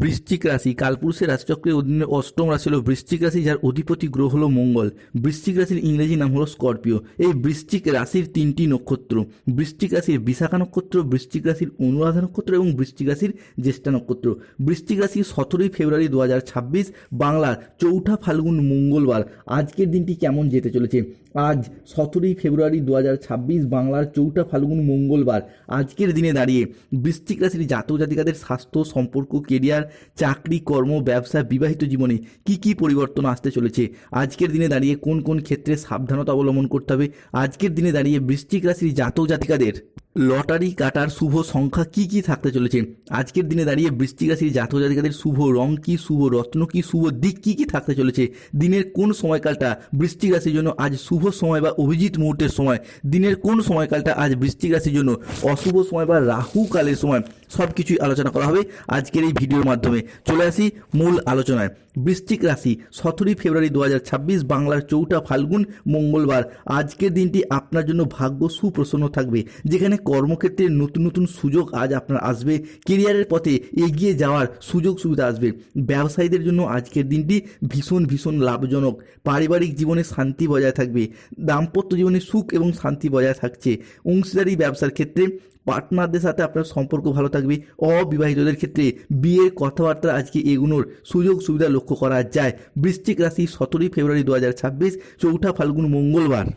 বৃশ্চিক রাশি কালপুরুষের রাশিচক্রের অধীনে অষ্টম রাশি হলো বৃশ্চিক রাশি, যার অধিপতি গ্রহ হলো মঙ্গল। বৃশ্চিক রাশির ইংরেজি নাম হলো স্করপিও। এই বৃশ্চিক রাশির তিনটি নক্ষত্র: বৃশ্চিক রাশির বিশাখা নক্ষত্র, বৃশ্চিক রাশির অনুরাধা নক্ষত্র এবং বৃশ্চিক রাশির জ্যেষ্ঠা নক্ষত্র। বৃশ্চিক রাশি 17ই ফেব্রুয়ারি 2026 বাংলার চৌঠা ফাল্গুন মঙ্গলবার। আজকের দিনটি কেমন যেতে চলেছে? আজ 17ই ফেব্রুয়ারি 2026 বাংলার চৌঠা ফাল্গুন মঙ্গলবার। আজকের দিনে দাঁড়িয়ে বৃশ্চিক রাশির জাতক জাতিকাদের স্বাস্থ্য, সম্পর্ক, কেরিয়ার, চাকরি, কর্ম, ব্যবসা, বিবাহিত জীবনে কি কি পরিবর্তন আসতে চলেছে? আজকের দিনে দাঁড়িয়ে কোন কোন ক্ষেত্রে সাবধানতা অবলম্বন করতে হবে? আজকের দিনে দাঁড়িয়ে বৃশ্চিক রাশির জাতক জাতিকাদের লটারি কাটার শুভ সংখ্যা কি কি থাকতে চলেছে? আজকের দিনে দাঁড়িয়ে বৃশ্চিক রাশির জাতক জাতিকাদের শুভ রং কি, শুভ রত্ন কি, শুভ দিক কি কি থাকতে চলেছে? দিনের কোন সময়কালটা বৃশ্চিক রাশির জন্য আজ শুভ সময় বা অভিজিৎ মুহূর্তের সময়? দিনের কোন সময়কালটা আজ বৃশ্চিক রাশির জন্য অশুভ সময় বা রাহু কালের সময়? সব কিছুই আলোচনা করা হবে আজকের এই ভিডিওর মাধ্যমে। চলে আসি মূল আলোচনায়। বৃশ্চিক রাশি 17ই ফেব্রুয়ারি 2026 বাংলার চৌঠা ফাল্গুন মঙ্গলবার। আজকের দিনটি আপনার জন্য ভাগ্য সুপ্রসন্ন থাকবে, যেখানে কর্মক্ষেত্রে নতুন নতুন সুযোগ আজ আপনার আসবে। কেরিয়ারের পথে এগিয়ে যাওয়ার সুযোগ সুবিধা আসবে। ব্যবসায়ীদের জন্য আজকের দিনটি ভীষণ ভীষণ লাভজনক। পারিবারিক জীবনে শান্তি বজায় থাকবে। দাম্পত্য জীবনে সুখ এবং শান্তি বজায় থাকছে। অংশীদারি ব্যবসার ক্ষেত্রে পার্টনারদের সাথে আপনার সম্পর্ক ভালো থাকবে। অবিবাহিতদের ক্ষেত্রে বিয়ের কথাবার্তা আজকে এগুনোর সুযোগ সুবিধা লক্ষ্য করা যায়। বৃশ্চিক রাশি 17ই ফেব্রুয়ারি 2026 চৌঠা ফাল্গুন মঙ্গলবার।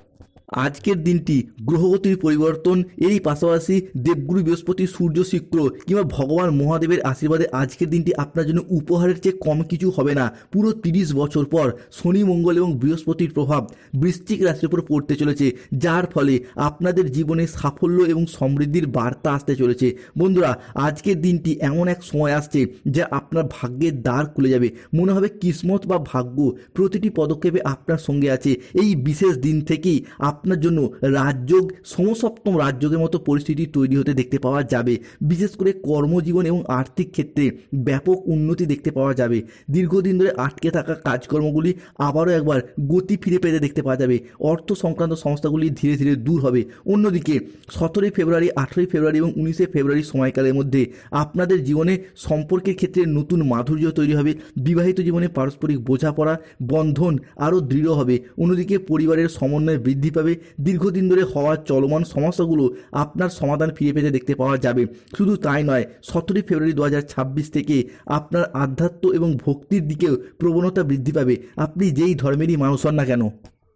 আজকের দিনটি গ্রহগতির পরিবর্তন, এরই পাশাপাশি দেবগুরু বৃহস্পতি, সূর্য, শুক্র কিংবা ভগবান মহাদেবের আশীর্বাদে আজকের দিনটি আপনার জন্য উপহারের চেয়ে কম কিছু হবে না। পুরো 30 বছর পর শনি, মঙ্গল এবং বৃহস্পতির প্রভাব বৃশ্চিক রাশির উপর পড়তে চলেছে, যার ফলে আপনাদের জীবনে সাফল্য এবং সমৃদ্ধির বার্তা আসতে চলেছে। বন্ধুরা, আজকের দিনটি এমন এক সময় আসছে যা আপনার ভাগ্যের দ্বার খুলে যাবে। মনে হবে কিসমত বা ভাগ্য প্রতিটি পদক্ষেপে আপনার সঙ্গে আছে। এই বিশেষ দিন থেকেই আপনার জন্য রাজযোগ, সমসপ্তম রাজযোগের মতো পরিস্থিতি তৈরি হতে দেখতে পাওয়া যাবে। বিশেষ করে কর্মজীবন এবং আর্থিক ক্ষেত্রে ব্যাপক উন্নতি দেখতে পাওয়া যাবে। দীর্ঘদিন ধরে আটকে থাকা কাজকর্মগুলি আবারও একবার গতি ফিরে পেতে দেখতে পাওয়া যাবে। অর্থ সংক্রান্ত সমস্যাগুলি ধীরে ধীরে দূর হবে। অন্যদিকে 17ই ফেব্রুয়ারি, 18ই ফেব্রুয়ারি এবং 19শে ফেব্রুয়ারি সময়কালের মধ্যে আপনাদের জীবনে সম্পর্কের ক্ষেত্রে নতুন মাধুর্য তৈরি হবে। বিবাহিত জীবনে পারস্পরিক বোঝাপড়া, বন্ধন আরও দৃঢ় হবে। অন্যদিকে পরিবারের সমন্বয় বৃদ্ধি পাবে। দীর্ঘদিন ধরে হওয়া চলমান সমস্যাগুলো আপনার সমাধান ফিরে পেতে দেখতে পাওয়া যাবে। শুধু তাই নয়, 17ই ফেব্রুয়ারি 2026 থেকে আপনার আধ্যাত্ম এবং ভক্তির দিকেও প্রবণতা বৃদ্ধি পাবে, আপনি যেই ধর্মেরই মানুষ হন না কেন।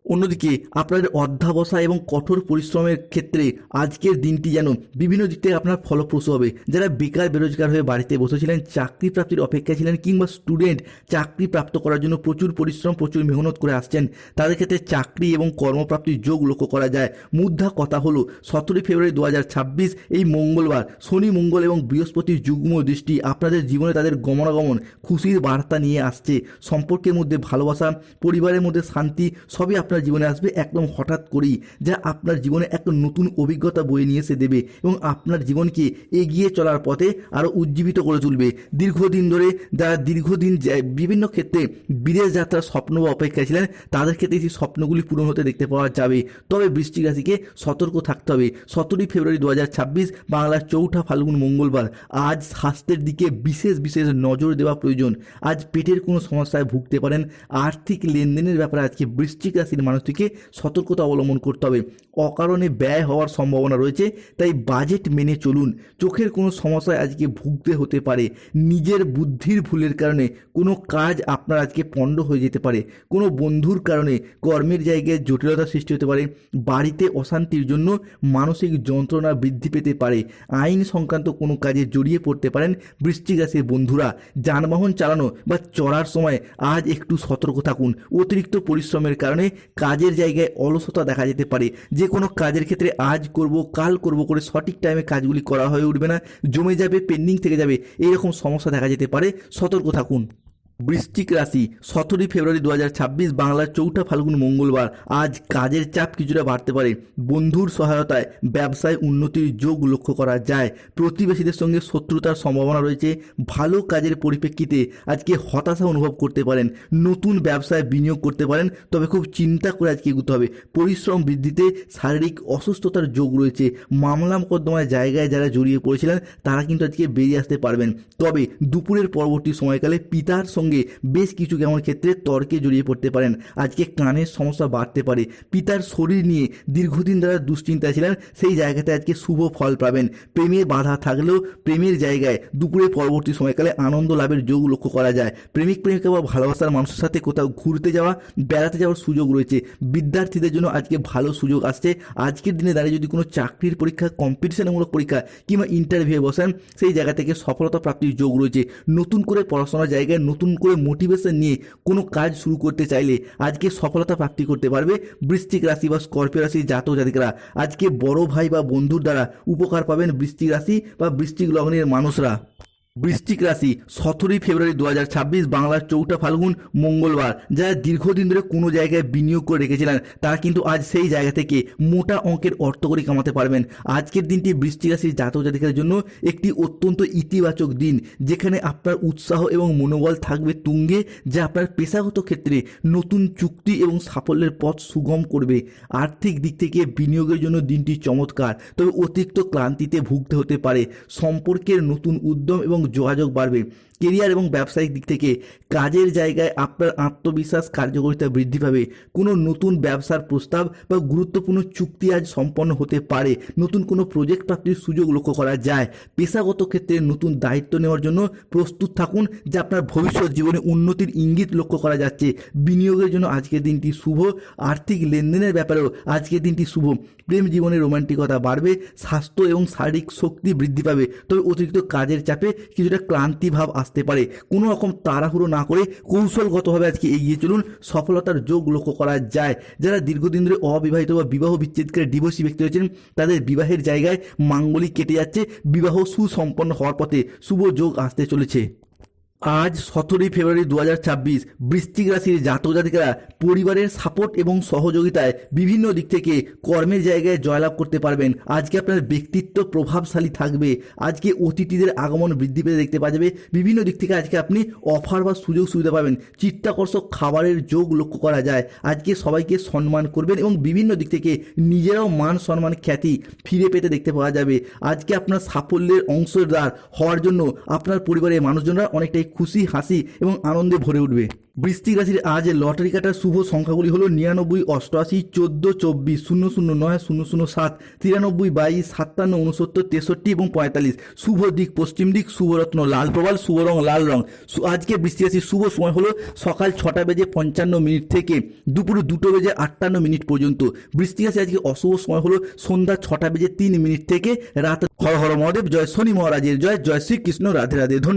অন্যদিকে আপনাদের অধ্যবসায় এবং কঠোর পরিশ্রমের ক্ষেত্রে আজকের দিনটি যেন বিভিন্ন দিক থেকে আপনার ফলপ্রসূ হবে। যারা বেকার বেরোজগার হয়ে বাড়িতে বসেছিলেন, চাকরি প্রাপ্তির অপেক্ষায় ছিলেন, কিংবা স্টুডেন্ট চাকরি প্রাপ্ত করার জন্য প্রচুর পরিশ্রম, প্রচুর মেহনত করে আসছেন, তাদের ক্ষেত্রে চাকরি এবং কর্মপ্রাপ্তির যোগ লক্ষ্য করা যায়। মুদ্রা কথা হলো 17ই ফেব্রুয়ারি 2026 এই মঙ্গলবার শনি, মঙ্গল এবং বৃহস্পতির যুগ্ম দৃষ্টি আপনাদের জীবনে তাদের গমনাগমন খুশির বার্তা নিয়ে আসছে। সম্পর্কের মধ্যে ভালোবাসা, পরিবারের মধ্যে শান্তি সবই আপনার জীবনে আসবে একদম হঠাৎ করেই, যা আপনার জীবনে এক নতুন অভিজ্ঞতা বয়ে নিয়ে এসে দেবে এবং আপনার জীবনকে এগিয়ে চলার পথে আরও উজ্জীবিত করে তুলবে। দীর্ঘদিন ধরে যারা বিভিন্ন ক্ষেত্রে বিদেশ যাত্রার স্বপ্ন বা অপেক্ষায় ছিলেন, তাদের ক্ষেত্রে সেই স্বপ্নগুলি পূরণ হতে দেখতে পাওয়া যাবে। তবে বৃশ্চিক রাশিকে সতর্ক থাকতে হবে। 17ই ফেব্রুয়ারি 2026 বাংলার চৌঠা ফাল্গুন মঙ্গলবার। আজ স্বাস্থ্যের দিকে বিশেষ বিশেষ নজর দেওয়া প্রয়োজন। আজ পেটের কোনো সমস্যায় ভুগতে পারেন। আর্থিক লেনদেনের ব্যাপারে আজকে বৃশ্চিক রাশির মানুষটিকে সতর্কতা অবলম্বন করতে হবে। অকারণে ব্যয় হওয়ার সম্ভাবনা রয়েছে, তাই বাজেট মেনে চলুন। চোখের কোনো সমস্যায় আজকে ভুগতে হতে পারে। নিজের বুদ্ধির ভুলের কারণে কোনো কাজ আপনার আজকে পণ্ড হয়ে যেতে পারে। কোনো বন্ধুর কারণে কর্মের জায়গায় জটিলতা সৃষ্টি হতে পারে। বাড়িতে অশান্তির জন্য মানসিক যন্ত্রণা বৃদ্ধি পেতে পারে। আইন সংক্রান্ত কোনো কাজে জড়িয়ে পড়তে পারেন বৃশ্চিক রাশির বন্ধুরা। যানবাহন চালানো বা চড়ার সময় আজ একটু সতর্ক থাকুন। অতিরিক্ত পরিশ্রমের কারণে কাজের জায়গায় অলসতা দেখা যেতে পারে। যে কোনো কাজের ক্ষেত্রে আজ করব কাল করব করে সঠিক টাইমে কাজগুলি করা হয়ে উঠবে না, জমে যাবে, পেন্ডিং থেকে যাবে, এইরকম সমস্যা দেখা যেতে পারে। সতর্ক থাকুন। বৃশ্চিক রাশি 17 ফেব্রুয়ারি 2026 বাংলার 4 ফাল্গুন মঙ্গলবার। আজ কাজের চাপ কিছুটা বাড়তে পারে। বন্ধুর সহায়তায় ব্যবসায় উন্নতির যোগ লক্ষ্য করা যায়। প্রতিবেশীদের সঙ্গে শত্রুতার সম্ভাবনা রয়েছে। ভালো কাজের পরিপ্রেক্ষিতে আজকে হতাশা অনুভব করতে পারেন। নতুন ব্যবসায় বিনিয়োগ করতে পারেন, তবে খুব চিন্তা করে আজকে এগোতে হবে। পরিশ্রম বৃদ্ধিতে শারীরিক অসুস্থতার যোগ রয়েছে। মামলা মোকদ্দমার জায়গায় যারা জড়িয়ে পড়েছিলেন তারা কিন্তু আজকে বেরিয়ে আসতে পারবেন। তবে দুপুরের পরবর্তী সময়কালে পিতার সঙ্গে বেশ কিছু কেমন ক্ষেত্রে তর্কে জড়িয়ে পড়তে পারেন। আজকে কানের সমস্যা বাড়তে পারে। পিতার শরীর নিয়ে দীর্ঘদিন ধরে দুশ্চিন্তায় ছিলেন, সেই জায়গাতে আজকে শুভ ফল পাবেন। প্রেমে বাধা থাকলেও প্রেমের জায়গায় দুপুরে পরবর্তী সময়কালে আনন্দ লাভের যোগ লক্ষ্য করা যায়। প্রেমিক প্রেমিকা বা ভালোবাসার মানুষের সাথে কোথাও ঘুরতে যাওয়া, বেড়াতে যাওয়ার সুযোগ রয়েছে। বিদ্যার্থীদের জন্য আজকে ভালো সুযোগ আসছে। আজকের দিনে দাঁড়িয়ে যদি কোনো চাকরির পরীক্ষা, কম্পিটিশনমূলক পরীক্ষা কিংবা ইন্টারভিউ বসেন, সেই জায়গা থেকে সফলতা প্রাপ্তির যোগ রয়েছে। নতুন করে পড়াশোনার জায়গায় নতুন করে মোটিভেশন নিয়ে কোনো কাজ শুরু করতে চাইলে আজকে সফলতা প্রাপ্তি করতে পারবে বৃশ্চিক রাশি বা স্করপিও রাশির জাতক জাতিকারা। আজকে বড় ভাই বা বন্ধুর দ্বারা উপকার পাবেন বৃশ্চিক রাশি বা বৃশ্চিক লগ্নের মানুষরা। বৃশ্চিক রাশি 17 ফেব্রুয়ারি 2026 বাংলার 4 ফাল্গুন মঙ্গলবার। যারা দীর্ঘদিন ধরে কোনো জায়গায় বিনিয়োগ করে রেখেছিলেন তারা কিন্তু আজ সেই জায়গা থেকে মোটা অঙ্কের অর্থকড়ি কামাতে পারবেন। আজকের দিনটি বৃশ্চিক রাশির জাতক জাতিকাদের জন্য একটি অত্যন্ত ইতিবাচক দিন, যেখানে আপনার উৎসাহ এবং মনোবল থাকবে তুঙ্গে, যা আপনার পেশাগত ক্ষেত্রে নতুন চুক্তি এবং সাফল্যের পথ সুগম করবে। আর্থিক দিক থেকে বিনিয়োগের জন্য দিনটি চমৎকার, তবে অতিরিক্ত ক্লান্তিতে ভুগতে হতে পারে। সম্পর্কের নতুন উদ্যম এবং যোগাযোগ বাড়বে। কেরিয়ার এবং ব্যবসায়িক দিক থেকে কাজের জায়গায় আপনার আত্মবিশ্বাস, কার্যকারিতা বৃদ্ধি পাবে। কোনো নতুন ব্যবসার প্রস্তাব বা গুরুত্বপূর্ণ চুক্তি আজ সম্পন্ন হতে পারে। নতুন কোনো প্রজেক্ট প্রাপ্তির সুযোগ লক্ষ্য করা যায়। পেশাগত ক্ষেত্রে নতুন দায়িত্ব নেওয়ার জন্য প্রস্তুত থাকুন, যা আপনার ভবিষ্যৎ জীবনে উন্নতির ইঙ্গিত লক্ষ্য করা যাচ্ছে। বিনিয়োগের জন্য আজকের দিনটি শুভ। আর্থিক লেনদেনের ব্যাপারেও আজকের দিনটি শুভ। প্রেম জীবনে রোমান্টিকতা বাড়বে। স্বাস্থ্য এবং শারীরিক শক্তি বৃদ্ধি পাবে, তবে অতিরিক্ত কাজের চাপে কিছুটা ক্লান্তি ভাব আসতে পারে। কোনো রকম তাড়াহুড়ো না করে কৌশলগতভাবে আজকে এগিয়ে চলুন, সফলতার যোগ লক্ষ্য করা যায়। যারা দীর্ঘদিন ধরে অবিবাহিত বা বিবাহ বিচ্ছেদকারী ডিভোর্সি ব্যক্তি রয়েছেন, তাদের বিবাহের জায়গায় মাঙ্গলিক কেটে যাচ্ছে। বিবাহ সুসম্পন্ন হওয়ার পথে শুভ যোগ আসতে চলেছে। আজ 17 ফেব্রুয়ারি 2026 বৃশ্চিক রাশির জাতক জাতিকারা পরিবারের সাপোর্ট এবং সহযোগিতায় বিভিন্ন দিক থেকে কর্মের জায়গায় জয়লাভ করতে পারবেন। আজকে আপনার ব্যক্তিত্ব প্রভাবশালী থাকবে। আজকে অতিথিদের আগমন বৃদ্ধি পেতে দেখতে পাওয়া যাবে। বিভিন্ন দিক থেকে আজকে আপনি অফার বা সুযোগ সুবিধা পাবেন। চিত্তাকর্ষক খাবারের যোগ লক্ষ্য করা যায়। আজকে সবাইকে সম্মান করবেন এবং বিভিন্ন দিক থেকে নিজেরাও মান সম্মান খ্যাতি ফিরে পেতে দেখতে পাওয়া যাবে। আজকে আপনার সাফল্যের অংশীদার হওয়ার জন্য আপনার পরিবারের মানুষজনরা অনেকটাই খুশি, হাসি এবং আনন্দে ভরে উঠবে। বৃশ্চিক রাশির আজ লটারি কাটার শুভ সংখ্যাগুলি হলো 99, 88, 14, 24, 009, 007, 93, 22, 57, 69, 63 এবং 45। শুভ দিক পশ্চিম দিক, শুভরত্ন লাল প্রবাল, শুভ রং লাল রং। আজকে বৃশ্চিক রাশির শুভ সময় হলো সকাল 6:55 থেকে দুপুর 2:58 পর্যন্ত। বৃশ্চিক রাশি আজকে অশুভ সময় হলো সন্ধ্যা 6:03 থেকে রাত। হর হর মহাদেব, জয় শনি মহারাজের জয়, জয় শ্রীকৃষ্ণ, রাধে রাধে। ধন্যবাদ।